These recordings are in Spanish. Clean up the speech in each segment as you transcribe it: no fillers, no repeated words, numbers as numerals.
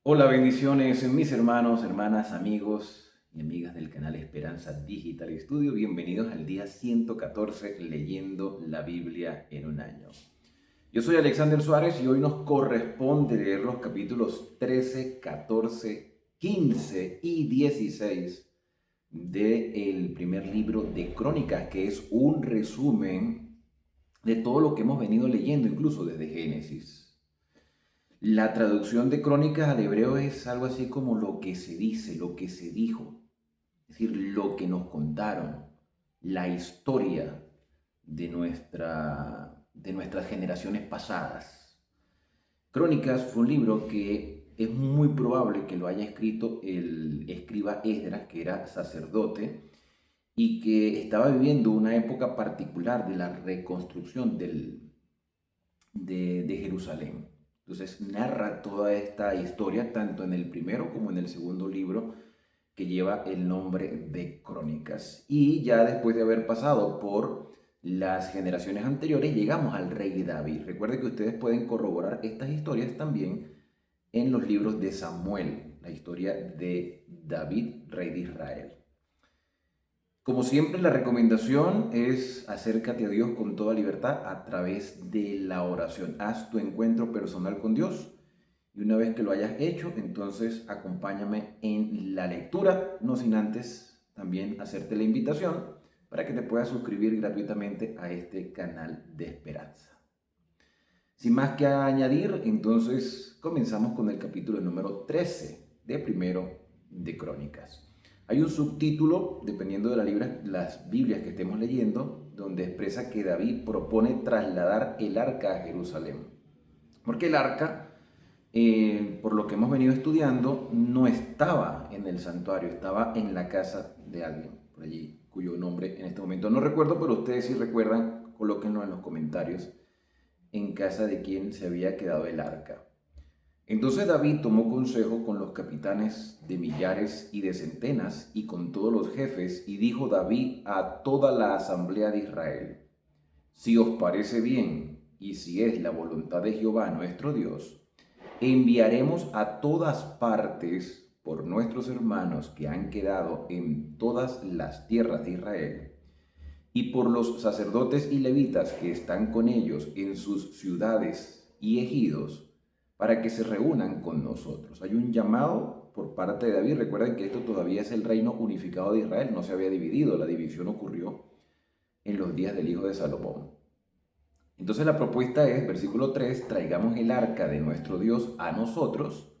Hola, bendiciones, mis hermanos, hermanas, amigos y amigas del canal Esperanza Digital Studio. Bienvenidos al día 114 leyendo la Biblia en un año. Yo soy Alexander Suárez y hoy nos corresponde leer los capítulos 13, 14, 15 y 16 del primer libro de Crónicas, que es un resumen de todo lo que hemos venido leyendo, incluso desde Génesis. La traducción de Crónicas al hebreo es algo así como lo que se dice, lo que se dijo, es decir, lo que nos contaron, la historia de nuestras generaciones pasadas. Crónicas fue un libro que es muy probable que lo haya escrito el escriba Esdras, que era sacerdote y que estaba viviendo una época particular de la reconstrucción de Jerusalén. Entonces narra toda esta historia tanto en el primero como en el segundo libro, que lleva el nombre de Crónicas. Y ya después de haber pasado por las generaciones anteriores, llegamos al rey David. Recuerde que ustedes pueden corroborar estas historias también en los libros de Samuel, la historia de David, rey de Israel. Como siempre, la recomendación es acércate a Dios con toda libertad a través de la oración. Haz tu encuentro personal con Dios y una vez que lo hayas hecho, entonces acompáñame en la lectura, no sin antes también hacerte la invitación para que te puedas suscribir gratuitamente a este canal de esperanza. Sin más que añadir, entonces comenzamos con el capítulo número 13 de primero de Crónicas. Hay un subtítulo, dependiendo de las Biblias que estemos leyendo, donde expresa que David propone trasladar el arca a Jerusalén. Porque el arca, por lo que hemos venido estudiando, no estaba en el santuario, estaba en la casa de alguien por allí, cuyo nombre en este momento no recuerdo, pero ustedes si recuerdan, colóquenlo en los comentarios en casa de quien se había quedado el arca. Entonces David tomó consejo con los capitanes de millares y de centenas y con todos los jefes, y dijo David a toda la asamblea de Israel: si os parece bien y si es la voluntad de Jehová nuestro Dios, enviaremos a todas partes por nuestros hermanos que han quedado en todas las tierras de Israel, y por los sacerdotes y levitas que están con ellos en sus ciudades y ejidos, para que se reúnan con nosotros. Hay un llamado por parte de David. Recuerden que esto todavía es el reino unificado de Israel, no se había dividido, la división ocurrió en los días del hijo de Salomón. Entonces la propuesta es, versículo 3, traigamos el arca de nuestro Dios a nosotros,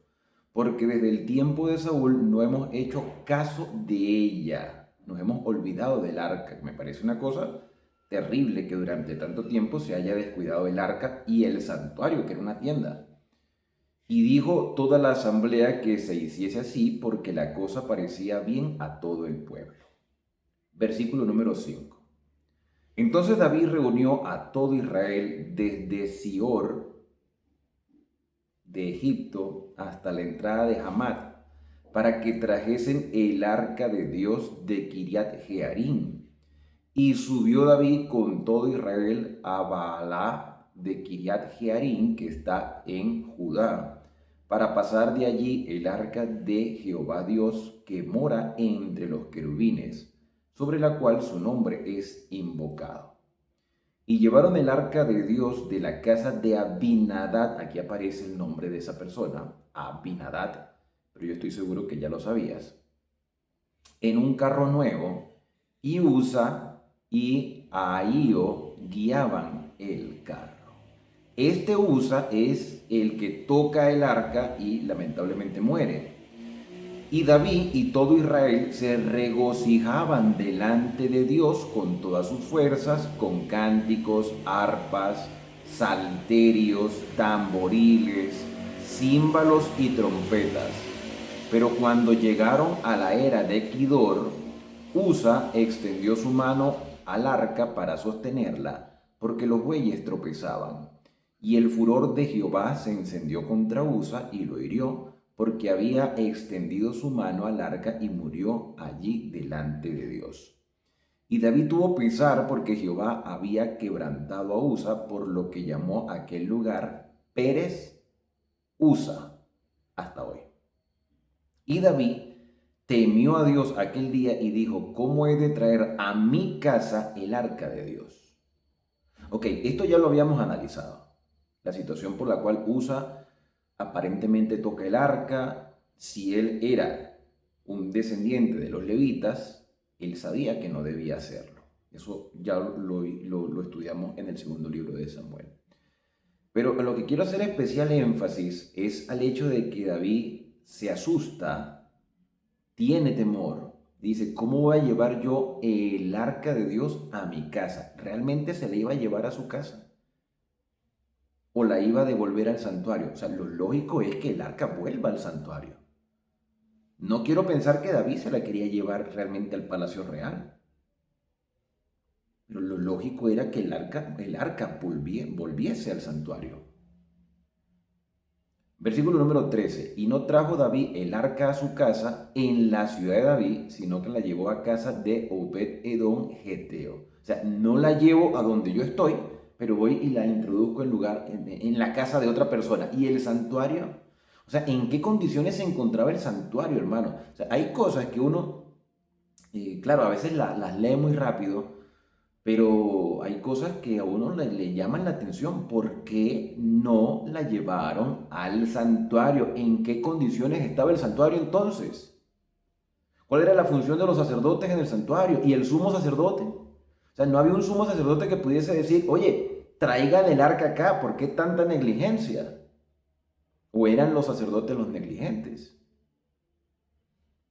porque desde el tiempo de Saúl no hemos hecho caso de ella, nos hemos olvidado del arca. Me parece una cosa terrible que durante tanto tiempo se haya descuidado el arca y el santuario, que era una tienda. Y dijo toda la asamblea que se hiciese así, porque la cosa parecía bien a todo el pueblo. Versículo número 5. Entonces David reunió a todo Israel desde Sior de Egipto hasta la entrada de Hamat, para que trajesen el arca de Dios de Kiriat Jearim. Y subió David con todo Israel a Baalá de Kiriat Jearim, que está en Judá, para pasar de allí el arca de Jehová Dios, que mora entre los querubines, sobre la cual su nombre es invocado. Y llevaron el arca de Dios de la casa de Abinadab. Aquí aparece el nombre de esa persona, Abinadab, pero yo estoy seguro que ya lo sabías, en un carro nuevo, y Usa y Ahío guiaban el carro. Este Usa es el que toca el arca y lamentablemente muere. Y David y todo Israel se regocijaban delante de Dios con todas sus fuerzas, con cánticos, arpas, salterios, tamboriles, címbalos y trompetas. Pero cuando llegaron a la era de Kidor, Usa extendió su mano al arca para sostenerla, porque los bueyes tropezaban. Y el furor de Jehová se encendió contra Usa y lo hirió, porque había extendido su mano al arca y murió allí delante de Dios. Y David tuvo pesar porque Jehová había quebrantado a Usa, por lo que llamó aquel lugar Pérez Usa hasta hoy. Y David temió a Dios aquel día y dijo, ¿cómo he de traer a mi casa el arca de Dios? Ok, esto ya lo habíamos analizado. La situación por la cual Usa aparentemente toca el arca. Si él era un descendiente de los levitas, él sabía que no debía hacerlo. Eso ya lo estudiamos en el segundo libro de Samuel. Pero lo que quiero hacer especial énfasis es al hecho de que David se asusta, tiene temor. Dice, ¿cómo voy a llevar yo el arca de Dios a mi casa? ¿Realmente se la iba a llevar a su casa? ¿O la iba a devolver al santuario? O sea, lo lógico es que el arca vuelva al santuario. No quiero pensar que David se la quería llevar realmente al palacio real. Pero lo lógico era que el arca volviese al santuario. Versículo número 13. Y no trajo David el arca a su casa en la ciudad de David, sino que la llevó a casa de Obed-Edom Geteo. O sea, no la llevo a donde yo estoy, pero voy y la introduzco en la casa de otra persona. ¿Y el santuario? O sea, ¿en qué condiciones se encontraba el santuario, hermano? O sea, hay cosas que uno, claro, a veces las lee muy rápido, pero hay cosas que a uno le llaman la atención. ¿Por qué no la llevaron al santuario? ¿En qué condiciones estaba el santuario entonces? ¿Cuál era la función de los sacerdotes en el santuario? ¿Y el sumo sacerdote? O sea, no había un sumo sacerdote que pudiese decir, oye, traigan el arca acá, ¿por qué tanta negligencia? ¿O eran los sacerdotes los negligentes?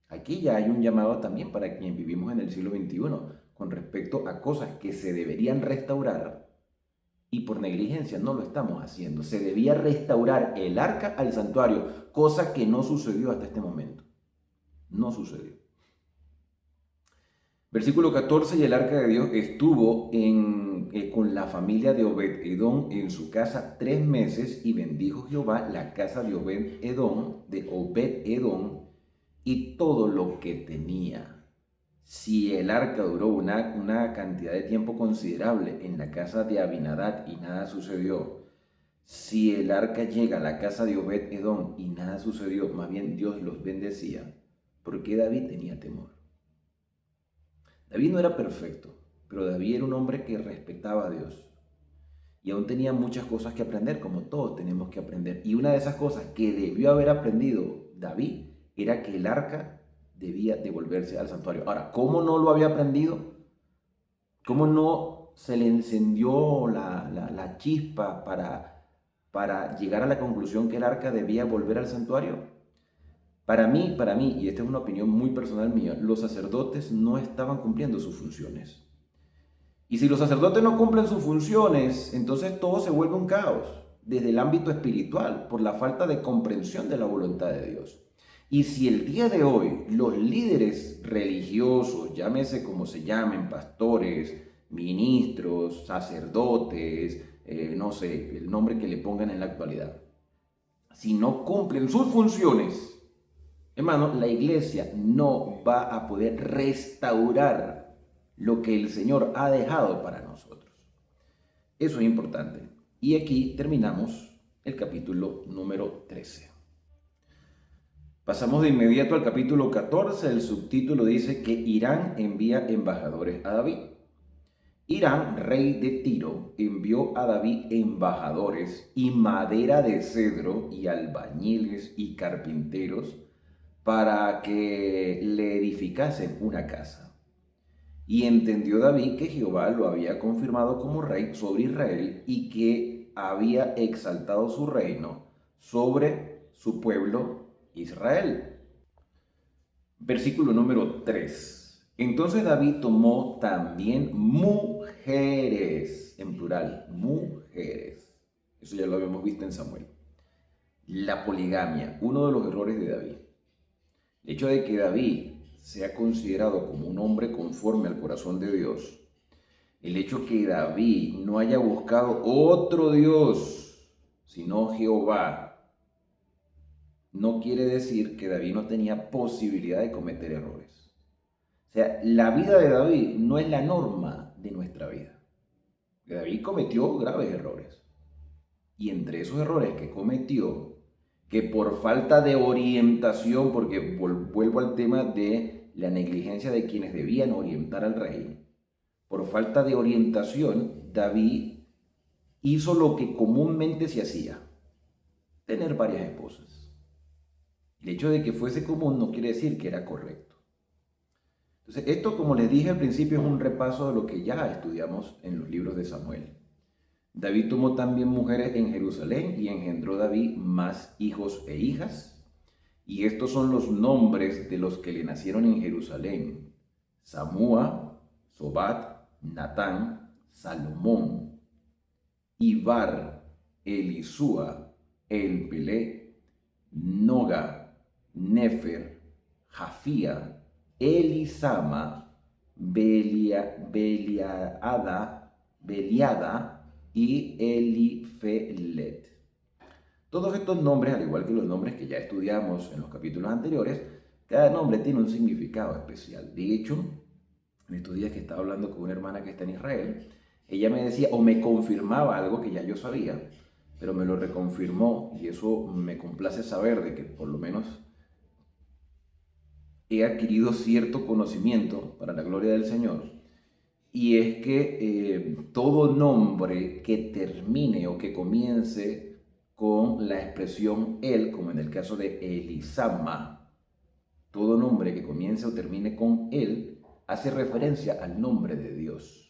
Aquí ya hay un llamado también para quien vivimos en el siglo XXI con respecto a cosas que se deberían restaurar y por negligencia no lo estamos haciendo. Se debía restaurar el arca al santuario, cosa que no sucedió hasta este momento. No sucedió. Versículo 14, y el arca de Dios estuvo con la familia de Obed-Edom en su casa 3 meses, y bendijo Jehová la casa de Obed-Edom y todo lo que tenía. Si el arca duró una cantidad de tiempo considerable en la casa de Abinadab y nada sucedió, si el arca llega a la casa de Obed-Edom y nada sucedió, más bien Dios los bendecía, porque David tenía temor. David no era perfecto, pero David era un hombre que respetaba a Dios y aún tenía muchas cosas que aprender, como todos tenemos que aprender. Y una de esas cosas que debió haber aprendido David era que el arca debía devolverse al santuario. Ahora, ¿cómo no lo había aprendido? ¿Cómo no se le encendió la chispa para llegar a la conclusión que el arca debía volver al santuario? Para mí, y esta es una opinión muy personal mía, los sacerdotes no estaban cumpliendo sus funciones. Y si los sacerdotes no cumplen sus funciones, entonces todo se vuelve un caos desde el ámbito espiritual por la falta de comprensión de la voluntad de Dios. Y si el día de hoy los líderes religiosos, llámese como se llamen, pastores, ministros, sacerdotes, no sé, el nombre que le pongan en la actualidad, si no cumplen sus funciones, hermano, la iglesia no va a poder restaurar lo que el Señor ha dejado para nosotros. Eso es importante. Y aquí terminamos el capítulo número 13. Pasamos de inmediato al capítulo 14. El subtítulo dice que Hiram envía embajadores a David. Hiram, rey de Tiro, envió a David embajadores y madera de cedro y albañiles y carpinteros para que le edificasen una casa. Y entendió David que Jehová lo había confirmado como rey sobre Israel y que había exaltado su reino sobre su pueblo Israel. Versículo número 3. Entonces David tomó también mujeres, en plural, mujeres. Eso ya lo habíamos visto en Samuel. La poligamia, uno de los errores de David. El hecho de que David sea considerado como un hombre conforme al corazón de Dios, el hecho que David no haya buscado otro Dios, sino Jehová, no quiere decir que David no tenía posibilidad de cometer errores. O sea, la vida de David no es la norma de nuestra vida. David cometió graves errores. Y entre esos errores que cometió que por falta de orientación, porque vuelvo al tema de la negligencia de quienes debían orientar al rey, por falta de orientación, David hizo lo que comúnmente se hacía, tener varias esposas. El hecho de que fuese común no quiere decir que era correcto. Entonces, esto, como les dije al principio, es un repaso de lo que ya estudiamos en los libros de Samuel. David tomó también mujeres en Jerusalén y engendró David más hijos e hijas. Y estos son los nombres de los que le nacieron en Jerusalén: Samúa, Sobat, Natán, Salomón, Ibar, Elisúa, Elpelé, Noga, Nefer, Jafía, Elisama, Beliada y Elifelet. Todos estos nombres, al igual que los nombres que ya estudiamos en los capítulos anteriores, cada nombre tiene un significado especial. De hecho, en estos días que estaba hablando con una hermana que está en Israel, ella me decía o me confirmaba algo que ya yo sabía, pero me lo reconfirmó, y eso me complace saber de que por lo menos he adquirido cierto conocimiento para la gloria del Señor. Y es que todo nombre que termine o que comience con la expresión él, como en el caso de Elisama, todo nombre que comience o termine con él hace referencia al nombre de Dios.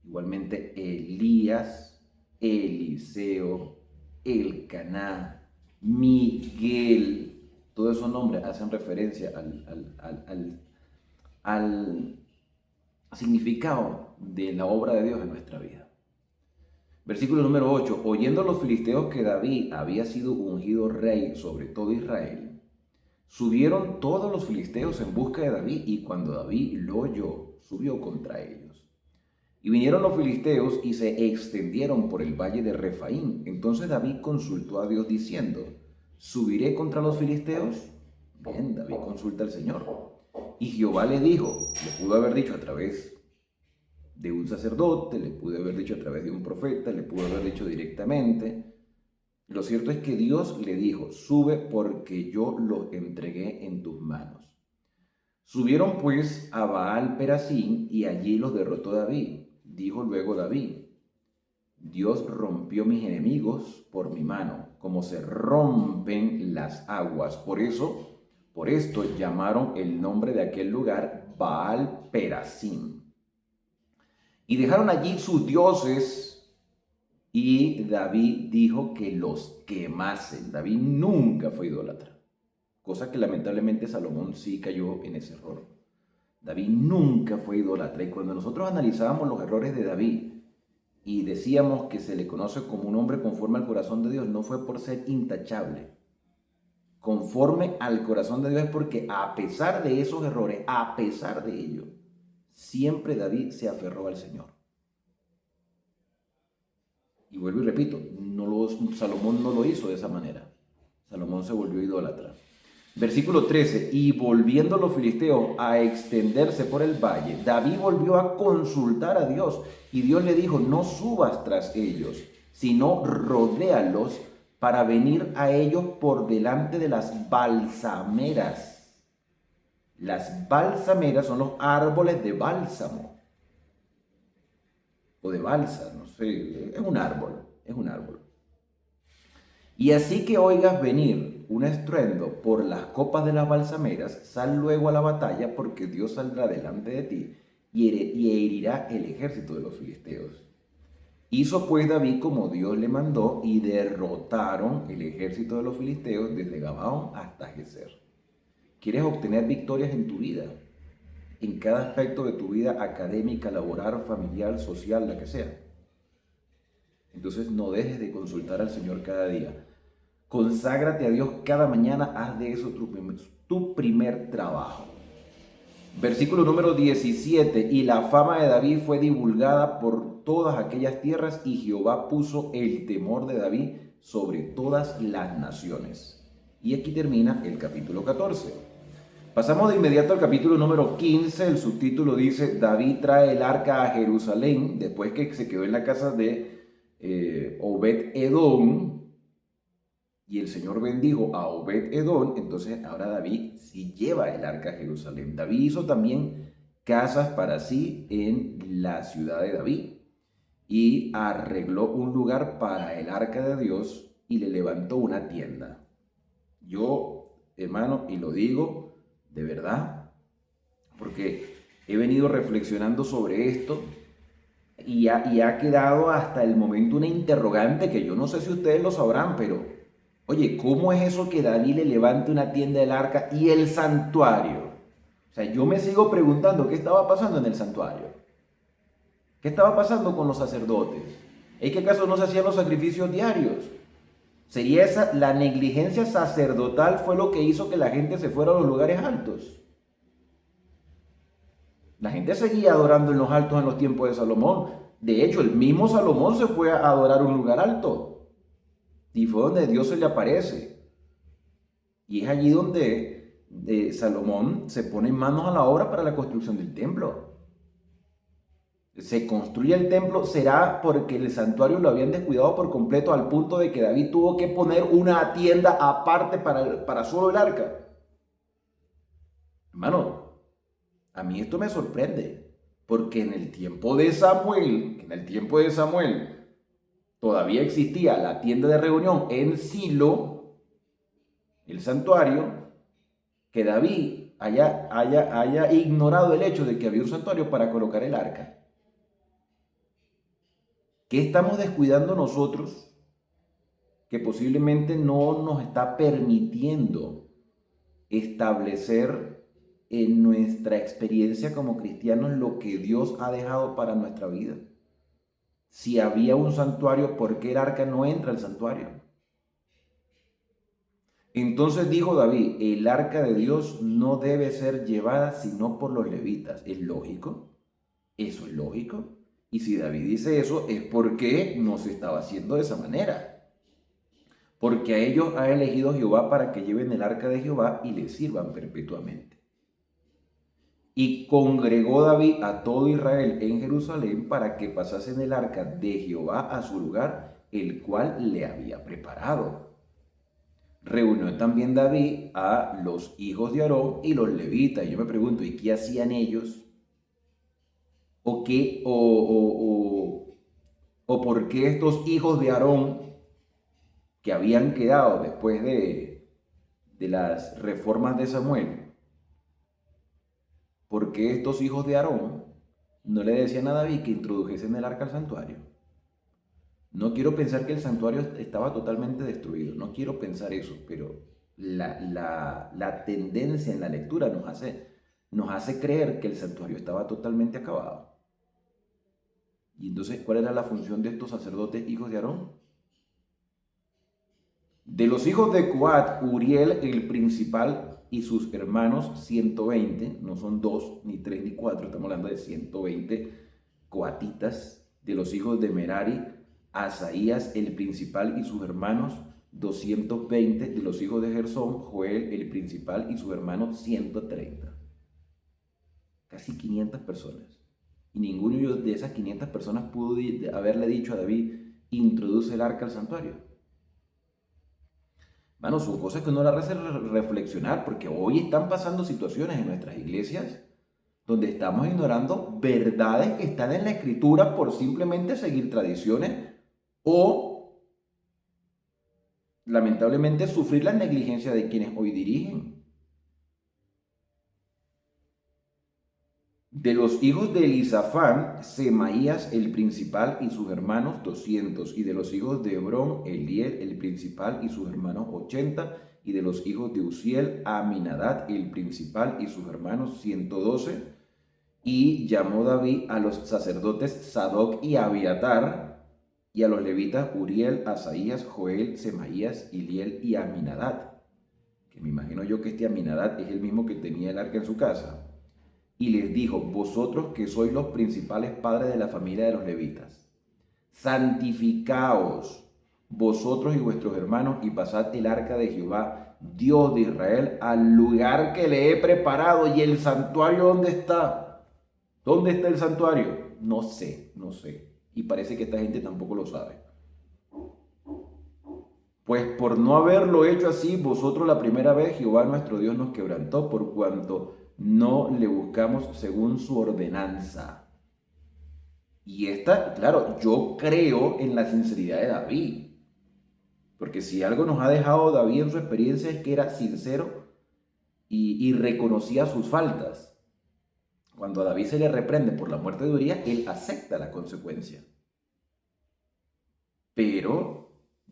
Igualmente Elías, Eliseo, Elcaná, Miguel, todos esos nombres hacen referencia al significado de la obra de Dios en nuestra vida. Versículo número 8. Oyendo los filisteos que David había sido ungido rey sobre todo Israel, subieron todos los filisteos en busca de David, y cuando David lo oyó, subió contra ellos. Y vinieron los filisteos y se extendieron por el valle de Refaín. Entonces David consultó a Dios diciendo: ¿subiré contra los filisteos? Bien, David consulta al Señor. Y Jehová le dijo, le pudo haber dicho a través de un sacerdote, le pudo haber dicho a través de un profeta, le pudo haber dicho directamente. Lo cierto es que Dios le dijo: sube, porque yo los entregué en tus manos. Subieron pues a Baal Perasín, y allí los derrotó David. Dijo luego David: Dios rompió mis enemigos por mi mano, como se rompen las aguas. Por esto llamaron el nombre de aquel lugar Baal Perasín. Y dejaron allí sus dioses, y David dijo que los quemasen. David nunca fue idólatra, cosa que lamentablemente Salomón sí cayó en ese error. David nunca fue idólatra, y cuando nosotros analizábamos los errores de David y decíamos que se le conoce como un hombre conforme al corazón de Dios, no fue por ser intachable. Conforme al corazón de Dios es porque, a pesar de esos errores, a pesar de ello, siempre David se aferró al Señor. Y vuelvo y repito, Salomón no lo hizo de esa manera. Salomón se volvió idólatra. Versículo 13. Y volviendo los filisteos a extenderse por el valle, David volvió a consultar a Dios. Y Dios le dijo: no subas tras ellos, sino rodéalos para venir a ellos por delante de las balsameras. Las balsameras son los árboles de bálsamo o de balsa, no sé, es un árbol. Y así que oigas venir un estruendo por las copas de las balsameras, sal luego a la batalla, porque Dios saldrá delante de ti y herirá el ejército de los filisteos. Hizo pues David como Dios le mandó, y derrotaron el ejército de los filisteos desde Gabaón hasta Geser. ¿Quieres obtener victorias en tu vida? En cada aspecto de tu vida, académica, laboral, familiar, social, la que sea. Entonces no dejes de consultar al Señor cada día. Conságrate a Dios cada mañana, haz de eso tu primer trabajo. Versículo número 17. Y la fama de David fue divulgada por todas aquellas tierras, y Jehová puso el temor de David sobre todas las naciones. Y aquí termina el capítulo 14. Pasamos de inmediato al capítulo número 15. El subtítulo dice: David trae el arca a Jerusalén, después que se quedó en la casa de Obed Edom. y el Señor bendijo a Obed-Edom, entonces ahora David sí lleva el arca a Jerusalén. David hizo también casas para sí en la ciudad de David y arregló un lugar para el arca de Dios y le levantó una tienda. Yo, hermano, y lo digo de verdad, porque he venido reflexionando sobre esto y ha quedado hasta el momento una interrogante que yo no sé si ustedes lo sabrán, pero oye, ¿cómo es eso que David le levante una tienda del arca y el santuario? O sea, yo me sigo preguntando qué estaba pasando en el santuario. ¿Qué estaba pasando con los sacerdotes? ¿Es que acaso no se hacían los sacrificios diarios? ¿Sería esa la negligencia sacerdotal fue lo que hizo que la gente se fuera a los lugares altos? La gente seguía adorando en los altos en los tiempos de Salomón. De hecho, el mismo Salomón se fue a adorar un lugar alto. Y fue donde Dios se le aparece. Y es allí donde Salomón se pone manos a la obra para la construcción del templo. Se construye el templo, será porque el santuario lo habían descuidado por completo al punto de que David tuvo que poner una tienda aparte para solo el arca. Hermano, a mí esto me sorprende, porque en el tiempo de Samuel, todavía existía la tienda de reunión en Silo, el santuario, que David haya ignorado el hecho de que había un santuario para colocar el arca. ¿Qué estamos descuidando nosotros que posiblemente no nos está permitiendo establecer en nuestra experiencia como cristianos lo que Dios ha dejado para nuestra vida? Si había un santuario, ¿por qué el arca no entra al santuario? Entonces dijo David, el arca de Dios no debe ser llevada sino por los levitas. ¿Es lógico? ¿Eso es lógico? Y si David dice eso, es porque no se estaba haciendo de esa manera. Porque a ellos ha elegido Jehová para que lleven el arca de Jehová y le sirvan perpetuamente. Y congregó David a todo Israel en Jerusalén para que pasasen el arca de Jehová a su lugar, el cual le había preparado. Reunió también David a los hijos de Aarón y los levitas. Y yo me pregunto, ¿y qué hacían ellos? ¿O qué, o por qué estos hijos de Aarón que habían quedado después de las reformas de Samuel, por qué estos hijos de Aarón no le decían a David que introdujesen el arca al santuario? No quiero pensar que el santuario estaba totalmente destruido, no quiero pensar eso, pero la tendencia en la lectura nos hace creer que el santuario estaba totalmente acabado. Y entonces, ¿cuál era la función de estos sacerdotes hijos de Aarón? De los hijos de Coat, Uriel el principal y sus hermanos 120, no son 2, ni 3, ni 4, estamos hablando de 120 coatitas. De los hijos de Merari, Asaías el principal y sus hermanos 220. De los hijos de Gersón, Joel el principal y sus hermanos 130. Casi 500 personas. Y ninguno de esas 500 personas pudo haberle dicho a David, introduce el arca al santuario. Bueno, son cosas que uno le hace reflexionar, porque hoy están pasando situaciones en nuestras iglesias donde estamos ignorando verdades que están en la Escritura por simplemente seguir tradiciones o, lamentablemente, sufrir la negligencia de quienes hoy dirigen. De los hijos de Elisafán, Semaías el principal y sus hermanos 200. Y de los hijos de Hebrón, Eliel el principal y sus hermanos 80. Y de los hijos de Uziel, Aminadab el principal y sus hermanos 112. Y llamó David a los sacerdotes Sadoc y Abiatar, y a los levitas Uriel, Asaías, Joel, Semaías, Eliel y Aminadab. Que me imagino yo que este Aminadab es el mismo que tenía el arca en su casa. Y les dijo, vosotros que sois los principales padres de la familia de los levitas, santificaos vosotros y vuestros hermanos y pasad el arca de Jehová, Dios de Israel, al lugar que le he preparado. ¿Y el santuario dónde está? ¿Dónde está el santuario? No sé. Y parece que esta gente tampoco lo sabe. Pues por no haberlo hecho así, vosotros la primera vez, Jehová nuestro Dios nos quebrantó por cuanto no le buscamos según su ordenanza. Y esta, claro, yo creo en la sinceridad de David. Porque si algo nos ha dejado David en su experiencia es que era sincero y reconocía sus faltas. Cuando a David se le reprende por la muerte de Urías, él acepta la consecuencia. Pero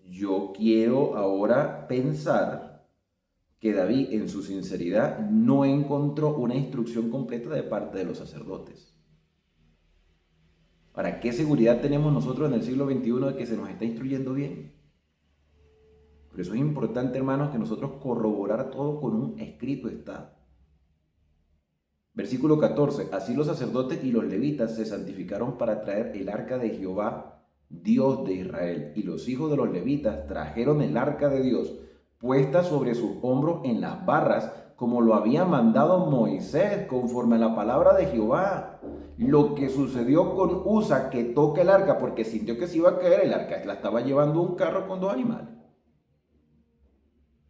yo quiero ahora pensar que David en su sinceridad no encontró una instrucción completa de parte de los sacerdotes. ¿Para qué seguridad tenemos nosotros en el siglo XXI de que se nos está instruyendo bien? Por eso es importante, hermanos, que nosotros corroborar todo con un escrito está. Versículo 14. Así los sacerdotes y los levitas se santificaron para traer el arca de Jehová, Dios de Israel. Y los hijos de los levitas trajeron el arca de Dios, puesta sobre sus hombros en las barras, como lo había mandado Moisés, conforme a la palabra de Jehová. Lo que sucedió con Usa, que toca el arca, porque sintió que se iba a caer el arca, la estaba llevando un carro con dos animales.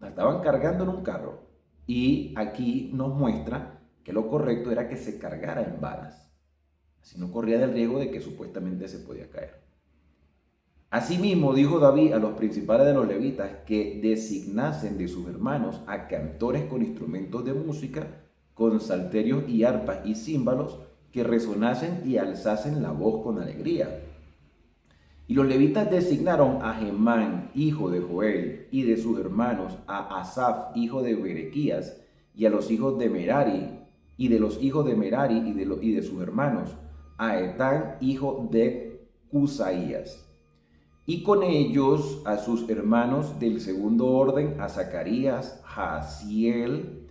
La estaban cargando en un carro. Y aquí nos muestra que lo correcto era que se cargara en varas. Así no corría del riesgo de que supuestamente se podía caer. Asimismo dijo David a los principales de los levitas que designasen de sus hermanos a cantores con instrumentos de música, con salterios y arpas y címbalos, que resonasen y alzasen la voz con alegría. Y los levitas designaron a Gemán, hijo de Joel, y de sus hermanos, a Asaf, hijo de Berequías, y a los hijos de Merari, y de los hijos de Merari y de sus hermanos, a Etán, hijo de Cusaías. Y con ellos a sus hermanos del segundo orden, a Zacarías, Jaasiel,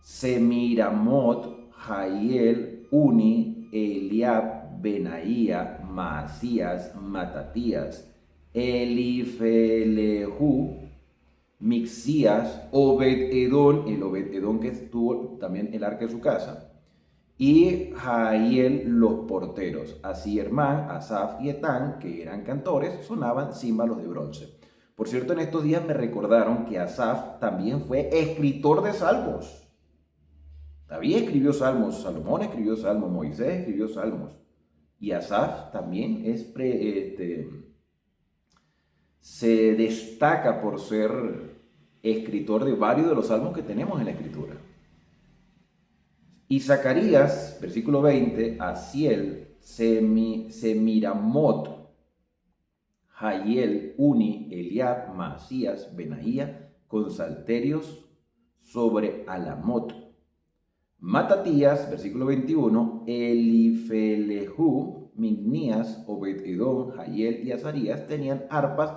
Semiramot, Jaiel, Uni, Eliab, Benaía, Maasías, Matatías, Elifelehu, Mixías, Obed-Edón, el Obed-Edón que tuvo también el arca en su casa, y Jaiel los porteros. Así Hermán, Asaf y Etán, que eran cantores, sonaban címbalos de bronce. Por cierto, en estos días me recordaron que Asaf también fue escritor de salmos. David escribió salmos, Salomón escribió salmos, Moisés escribió salmos. Y Asaf también se destaca por ser escritor de varios de los salmos que tenemos en la Escritura. Y Zacarías, versículo 20, Asiel, Semiramot, Jaiel, Uni, Eliab, Maasías, Benaía, con salterios sobre Alamot. Matatías, versículo 21, Elifelehu, Mignías, Obed-Edom, Jaiel y Azarías tenían arpas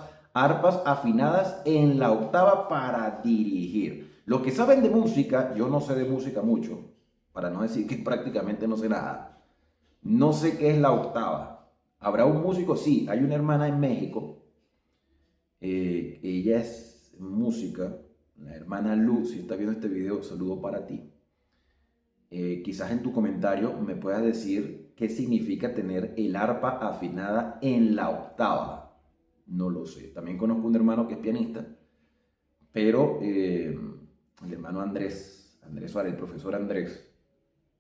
afinadas en la octava para dirigir. Los que saben de música, yo no sé de música mucho, para no decir que prácticamente no sé nada. No sé qué es la octava. ¿Habrá un músico? Sí, hay una hermana en México. Ella es música, la hermana Luz. Si está viendo este video, saludo para ti. Quizás en tu comentario me puedas decir qué significa tener el arpa afinada en la octava. No lo sé. También conozco un hermano que es pianista, pero el hermano Andrés Suárez, el profesor Andrés,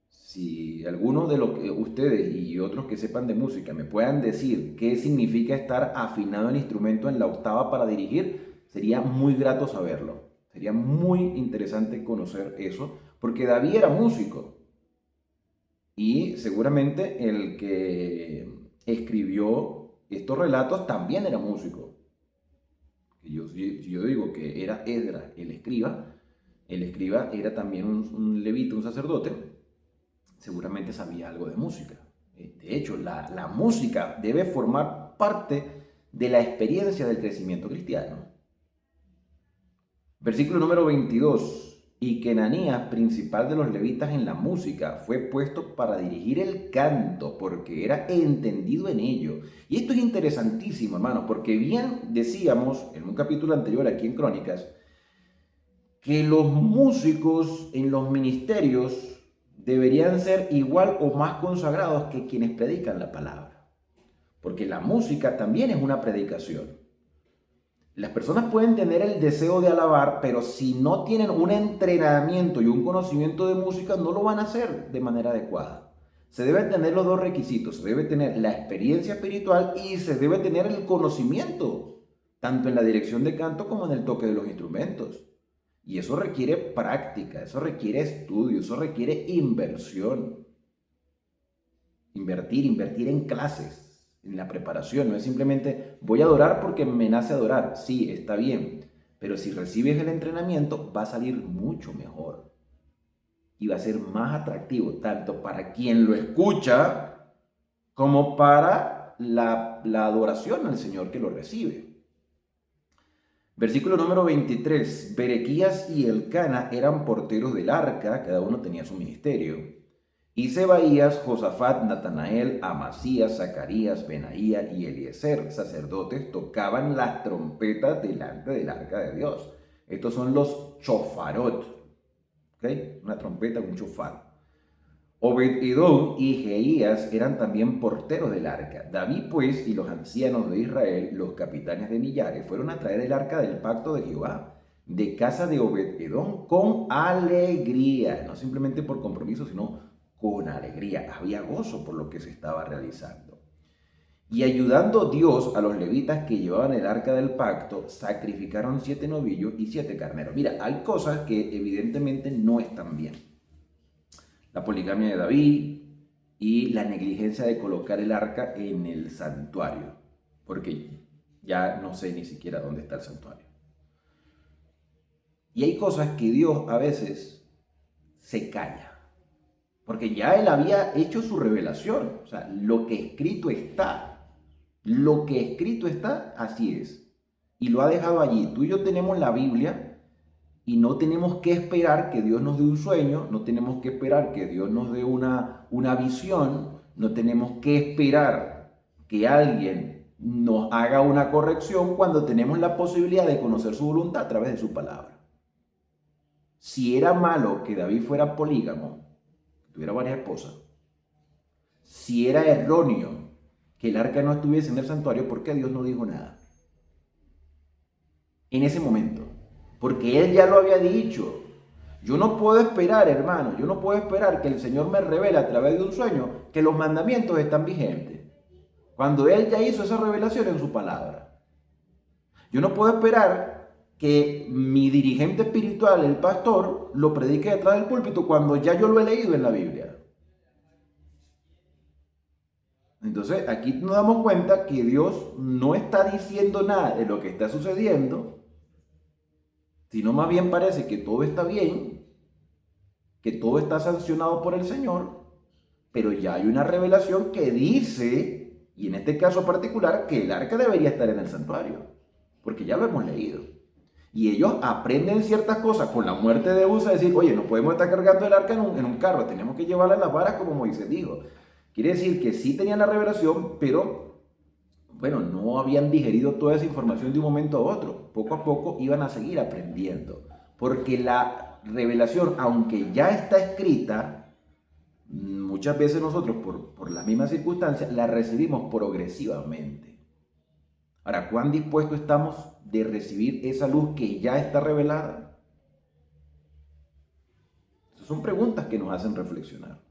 si alguno de ustedes y otros que sepan de música me puedan decir qué significa estar afinado el instrumento en la octava para dirigir, sería muy grato saberlo. Sería muy interesante conocer eso, porque David era músico y seguramente el que escribió estos relatos también era músico. Yo digo que era Esdras el escriba era también un levita, un sacerdote, seguramente sabía algo de música. De hecho, la música debe formar parte de la experiencia del crecimiento cristiano. Versículo número 22. Y que Ananías, principal de los levitas en la música, fue puesto para dirigir el canto, porque era entendido en ello. Y esto es interesantísimo, hermanos, porque bien decíamos en un capítulo anterior aquí en Crónicas, que los músicos en los ministerios deberían ser igual o más consagrados que quienes predican la palabra. Porque la música también es una predicación. Las personas pueden tener el deseo de alabar, pero si no tienen un entrenamiento y un conocimiento de música, no lo van a hacer de manera adecuada. Se deben tener los dos requisitos. Se debe tener la experiencia espiritual y se debe tener el conocimiento, tanto en la dirección de canto como en el toque de los instrumentos. Y eso requiere práctica, eso requiere estudio, eso requiere inversión. Invertir en clases, en la preparación. No es simplemente voy a adorar porque me nace adorar. Sí, está bien. Pero si recibes el entrenamiento, va a salir mucho mejor. Y va a ser más atractivo, tanto para quien lo escucha, como para la adoración al Señor que lo recibe. Versículo número 23. Berequías y Elcana eran porteros del arca, cada uno tenía su ministerio. Y Sebaías, Josafat, Natanael, Amasías, Zacarías, Benaía y Eliezer, sacerdotes, tocaban las trompetas delante del arca de Dios. Estos son los chofarot, ¿ok? Una trompeta, un chofar. Obed-Edom y Jeías eran también porteros del arca. David, pues, y los ancianos de Israel, los capitanes de millares, fueron a traer el arca del pacto de Jehová, de casa de Obed-Edom, con alegría. No simplemente por compromiso, sino con alegría. Había gozo por lo que se estaba realizando. Y ayudando Dios a los levitas que llevaban el arca del pacto, sacrificaron 7 novillos y 7 carneros. Mira, hay cosas que evidentemente no están bien. La poligamia de David y la negligencia de colocar el arca en el santuario, porque ya no sé ni siquiera dónde está el santuario. Y hay cosas que Dios a veces se calla, porque ya Él había hecho su revelación. O sea, lo que escrito está, así es. Y lo ha dejado allí. Tú y yo tenemos la Biblia. Y no tenemos que esperar que Dios nos dé un sueño, no tenemos que esperar que Dios nos dé una visión, no tenemos que esperar que alguien nos haga una corrección cuando tenemos la posibilidad de conocer su voluntad a través de su palabra. Si era malo que David fuera polígamo, que tuviera varias esposas, si era erróneo que el arca no estuviese en el santuario, ¿por qué Dios no dijo nada? En ese momento. Porque Él ya lo había dicho. Yo no puedo esperar, hermano, yo no puedo esperar que el Señor me revele a través de un sueño que los mandamientos están vigentes, cuando Él ya hizo esa revelación en su palabra. Yo no puedo esperar que mi dirigente espiritual, el pastor, lo predique detrás del púlpito cuando ya yo lo he leído en la Biblia. Entonces, aquí nos damos cuenta que Dios no está diciendo nada de lo que está sucediendo, sino más bien parece que todo está bien, que todo está sancionado por el Señor, pero ya hay una revelación que dice, y en este caso particular, que el arca debería estar en el santuario, porque ya lo hemos leído. Y ellos aprenden ciertas cosas con la muerte de Usa, decir, oye, no podemos estar cargando el arca en un carro, tenemos que llevarla en las varas como Moisés dijo. Quiere decir que sí tenían la revelación, pero bueno, no habían digerido toda esa información de un momento a otro. Poco a poco iban a seguir aprendiendo. Porque la revelación, aunque ya está escrita, muchas veces nosotros, por las mismas circunstancias, la recibimos progresivamente. Ahora, ¿cuán dispuestos estamos de recibir esa luz que ya está revelada? Esas son preguntas que nos hacen reflexionar.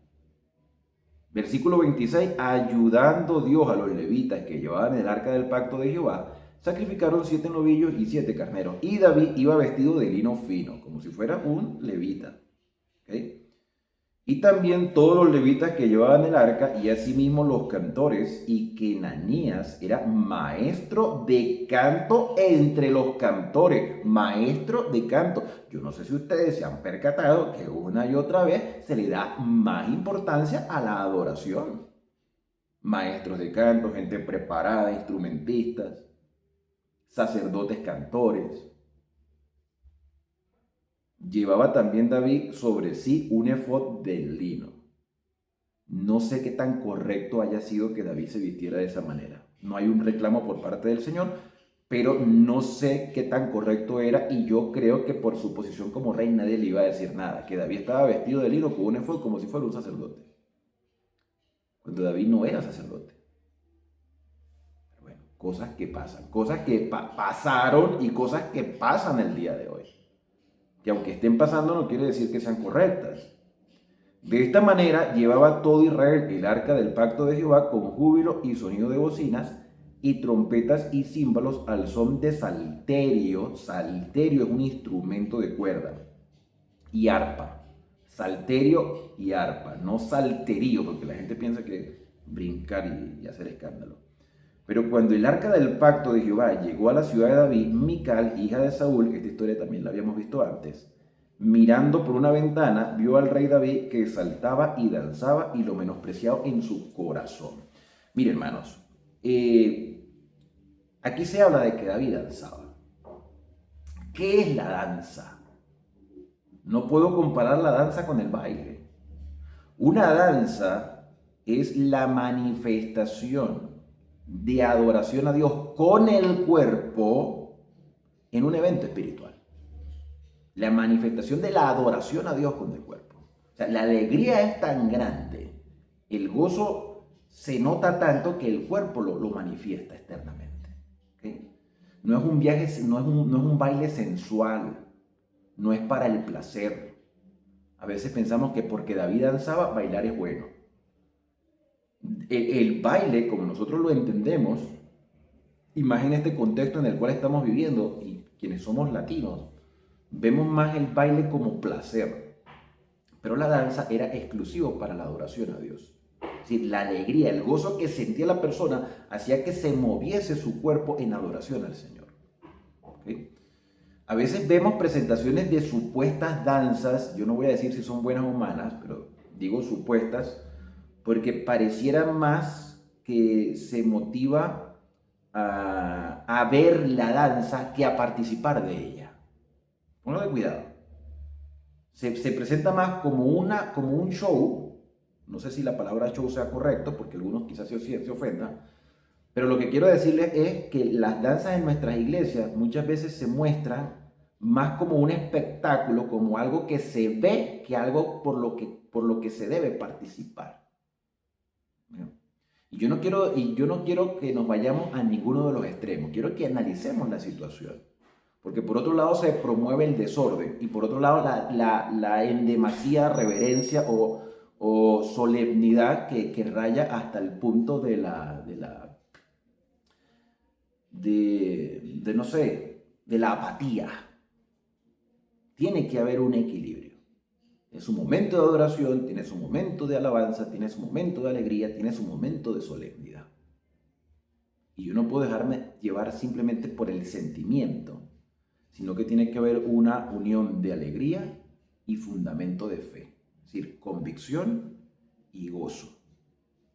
Versículo 26, ayudando Dios a los levitas que llevaban el arca del pacto de Jehová, sacrificaron 7 novillos y 7 carneros. Y David iba vestido de lino fino, como si fuera un levita. ¿Okay? Y también todos los levitas que llevaban el arca, y asimismo los cantores, y Kenanías era maestro de canto entre los cantores, maestro de canto. Yo no sé si ustedes se han percatado que una y otra vez se le da más importancia a la adoración. Maestros de canto, gente preparada, instrumentistas, sacerdotes cantores. Llevaba también David sobre sí un efod de lino. No sé qué tan correcto haya sido que David se vistiera de esa manera. No hay un reclamo por parte del Señor, pero no sé qué tan correcto era, y yo creo que por su posición como rey nadie le iba a decir nada, que David estaba vestido de lino con un efod como si fuera un sacerdote, cuando David no era sacerdote. Bueno, cosas que pasan, cosas que pasaron y cosas que pasan el día de hoy. Que aunque estén pasando no quiere decir que sean correctas. De esta manera llevaba todo Israel el arca del pacto de Jehová con júbilo y sonido de bocinas y trompetas y címbalos al son de salterio. Salterio es un instrumento de cuerda. Y arpa. Salterio y arpa, no salterío, porque la gente piensa que brincar y hacer escándalo. Pero cuando el arca del pacto de Jehová llegó a la ciudad de David, Mical, hija de Saúl, esta historia también la habíamos visto antes, mirando por una ventana, vio al rey David que saltaba y danzaba y lo menospreciaba en su corazón. Miren, hermanos, aquí se habla de que David danzaba. ¿Qué es la danza? No puedo comparar la danza con el baile. Una danza es la manifestación de adoración a Dios con el cuerpo en un evento espiritual. La manifestación de la adoración a Dios con el cuerpo. O sea, la alegría es tan grande, el gozo se nota tanto que el cuerpo lo manifiesta externamente. ¿Okay? No es un viaje, no es un baile sensual, no es para el placer. A veces pensamos que porque David danzaba, bailar es bueno. El baile, como nosotros lo entendemos, y más en este contexto en el cual estamos viviendo, y quienes somos latinos, vemos más el baile como placer. Pero la danza era exclusivo para la adoración a Dios. Es decir, la alegría, el gozo que sentía la persona hacía que se moviese su cuerpo en adoración al Señor. ¿Okay? A veces vemos presentaciones de supuestas danzas, yo no voy a decir si son buenas o malas, pero digo supuestas, porque pareciera más que se motiva a ver la danza que a participar de ella. Póngale cuidado. Se presenta más como un show, no sé si la palabra show sea correcto, porque algunos quizás se ofendan, pero lo que quiero decirles es que las danzas en nuestras iglesias muchas veces se muestran más como un espectáculo, como algo que se ve, que algo por lo que se debe participar. Y yo no quiero que nos vayamos a ninguno de los extremos, quiero que analicemos la situación. Porque por otro lado se promueve el desorden y por otro lado la en demasía reverencia o solemnidad que raya hasta el punto no sé, de la apatía. Tiene que haber un equilibrio. Tiene su momento de adoración, tiene su momento de alabanza, tiene su momento de alegría, tiene su momento de solemnidad. Y yo no puedo dejarme llevar simplemente por el sentimiento, sino que tiene que haber una unión de alegría y fundamento de fe, es decir, convicción y gozo.